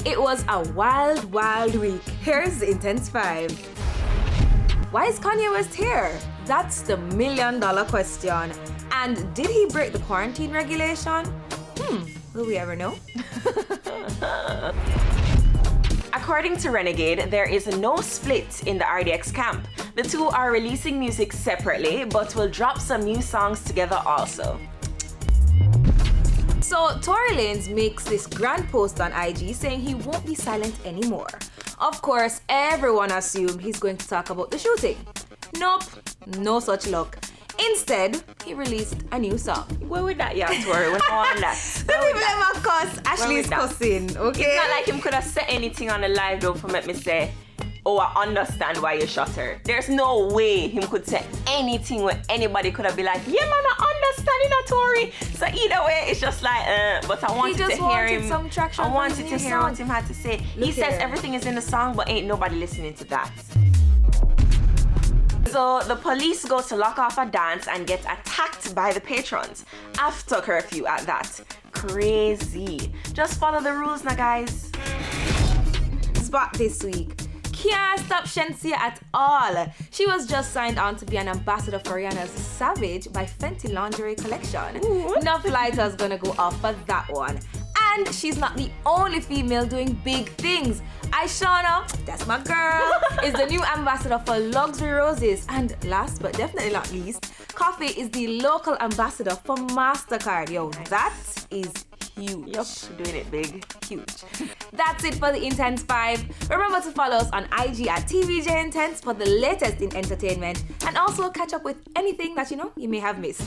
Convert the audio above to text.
It was a wild, wild week. Here's the Intense 5. Why is Kanye West here? That's the million-dollar question. And did he break the quarantine regulation? Will we ever know? According to Renegade, there is no split in the RDX camp. The two are releasing music separately, but will drop some new songs together also. So Torilyn makes this grand post on IG saying he won't be silent anymore. Of course, everyone assumed he's going to talk about the shooting. Nope, no such luck. Instead, he released a new song. Where with that, yeah, Tori? When I want that. Don't even let my cuss. Ashley's cussing, okay? It's not like him could have said anything on the live though for make me say, oh, I understand why you shot her. There's no way him could say anything where anybody could have been like, yeah man, I understand, you know, Tori. So either way, it's just like, but I wanted to hear him. Some traction I wanted to hear what him had to say. He says everything is in the song, but ain't nobody listening to that. So the police go to lock off a dance and get attacked by the patrons. After curfew at that. Crazy. Just follow the rules now, guys. Spot this week. Can't stop Shensia at all. She was just signed on to be an ambassador for Rihanna's Savage by Fenty Lingerie collection. Enough lighters gonna go off for that one. And she's not the only female doing big things. Shauna, that's my girl, is the new ambassador for Luxury Roses. And last but definitely not least, Coffee is the local ambassador for MasterCard. Yo, that is huge. Yup, doing it big. Huge. That's it for the Intense 5. Remember to follow us on IG at TVJ Intense for the latest in entertainment and also catch up with anything that you may have missed.